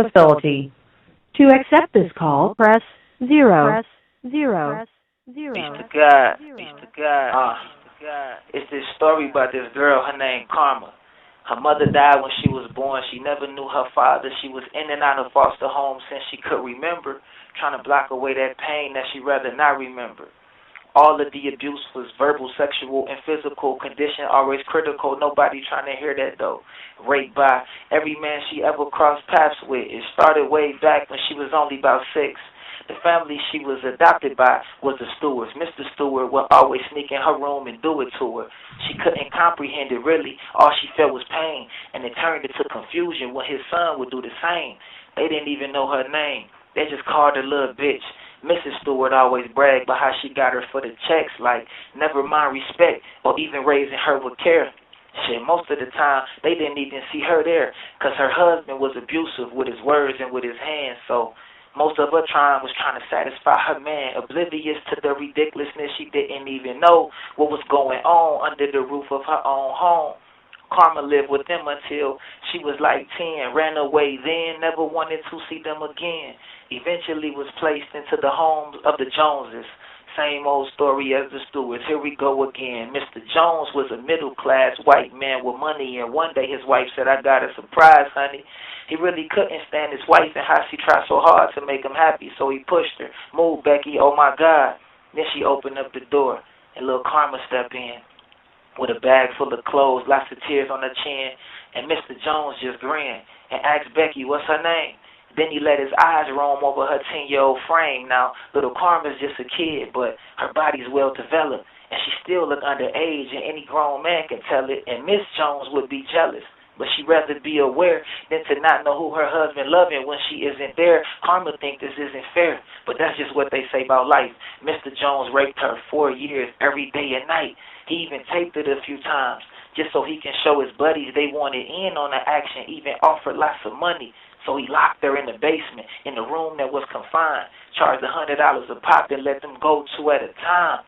facility. To accept this call, press 0. Press 0. Meach ThaGod. Meach ThaGod. It's this story about this girl, her name Karma. Her mother died when she was born. She never knew her father. She was in and out of foster homes since she could remember, trying to block away that pain that she'd rather not remember. All of the abuse was verbal, sexual, and physical. Condition always critical. Nobody trying to hear that, though. Raped by every man she ever crossed paths with. It started way back when she was only about 6. The family she was adopted by was the Stewarts. Mr. Stewart would always sneak in her room and do it to her. She couldn't comprehend it, really. All she felt was pain, and it turned into confusion when his son would do the same. They didn't even know her name. They just called her little bitch. Mrs. Stewart always bragged about how she got her for the checks, like never mind respect or even raising her with care. Shit, most of the time, they didn't even see her there because her husband was abusive with his words and with his hands, so most of her time was trying to satisfy her man, oblivious to the ridiculousness. She didn't even know what was going on under the roof of her own home. Karma lived with them until she was like 10, ran away then, never wanted to see them again. Eventually was placed into the homes of the Joneses. Same old story as the Stewarts. Here we go again. Mr. Jones was a middle-class white man with money, and one day his wife said, "I got a surprise, honey." He really couldn't stand his wife and how she tried so hard to make him happy, so he pushed her. "Move, Becky, oh my God." Then she opened up the door, and little Karma stepped in with a bag full of clothes, lots of tears on her chin, and Mr. Jones just grinned and asked Becky, "What's her name?" Then he let his eyes roam over her 10-year-old frame. Now, little Karma's just a kid, but her body's well developed, and she still look underage, and any grown man can tell it, and Miss Jones would be jealous. But she'd rather be aware than to not know who her husband loving when she isn't there. Karma think this isn't fair, but that's just what they say about life. Mr. Jones raped her 4 years, every day and night. He even taped it a few times, just so he can show his buddies they wanted in on the action, even offered lots of money. So he locked her in the basement, in the room that was confined, charged $100 a pop, and let them go 2 at a time.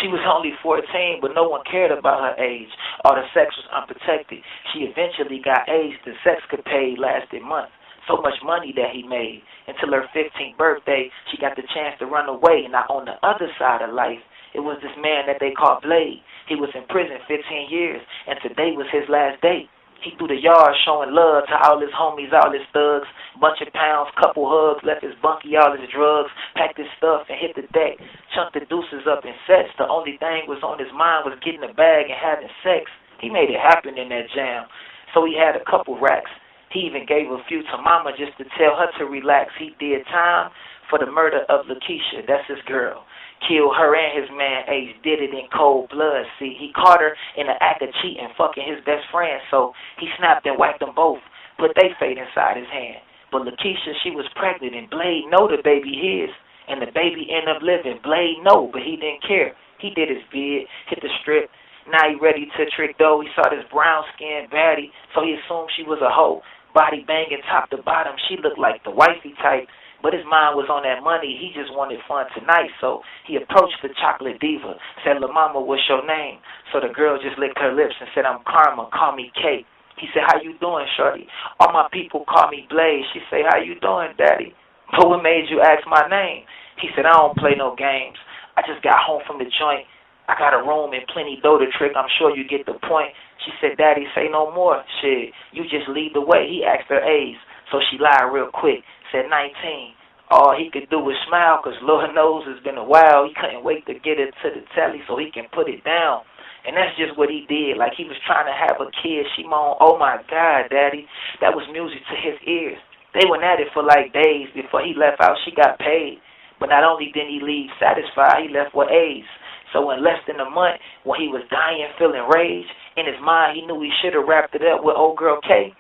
She was only 14, but no one cared about her age. All the sex was unprotected. She eventually got AIDS. The sex capade lasted months. So much money that he made. Until her 15th birthday, she got the chance to run away. Now, on the other side of life, it was this man that they called Blade. He was in prison 15 years, and today was his last day. He threw the yard showing love to all his homies, all his thugs. Bunch of pounds, couple hugs, left his bunkie all his drugs, packed his stuff and hit the deck. Chunked the deuces up in sets. The only thing was on his mind was getting a bag and having sex. He made it happen in that jam. So he had a couple racks. He even gave a few to mama just to tell her to relax. He did time for the murder of Lakeisha. That's his girl. Killed her and his man Ace, did it in cold blood. See, he caught her in the act of cheating, fucking his best friend, so he snapped and whacked them both, put they fate inside his hand. But Lakeisha, she was pregnant, and Blade know the baby his, and the baby ended up living. Blade know, but he didn't care. He did his bid, hit the strip. Now he ready to trick though. He saw this brown-skinned baddie, so he assumed she was a hoe. Body banging top to bottom, she looked like the wifey type. But his mind was on that money. He just wanted fun tonight, so he approached the chocolate diva, said, "La mama, what's your name?" So the girl just licked her lips and said, "I'm Karma, call me Kate." He said, "How you doing, shorty?" "All my people call me Blaze." She said, "How you doing, daddy?" "But what made you ask my name?" He said, "I don't play no games. I just got home from the joint. I got a room and plenty dough to trick. I'm sure you get the point." She said, "Daddy, say no more. Shit, you just lead the way." He asked her age, so she lied real quick, said 19. All he could do was smile, because Lord knows it's been a while. He couldn't wait to get it to the telly so he can put it down. And that's just what he did. Like he was trying to have a kid. She moaned, "Oh my God, Daddy." That was music to his ears. They went at it for like days. Before he left out, she got paid. But not only didn't he leave satisfied, he left with AIDS. So in less than a month, when he was dying, feeling rage, in his mind he knew he should have wrapped it up with old girl Kay.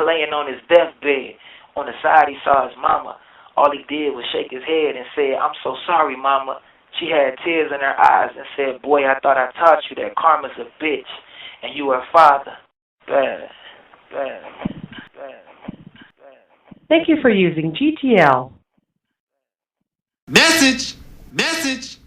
Laying on his deathbed, on the side he saw his mama. All he did was shake his head and said, "I'm so sorry, mama." She had tears in her eyes and said, "Boy, I thought I taught you that karma's a bitch, and you are a father." Bad, bad, bad, bad. Thank you for using GTL. Message! Message!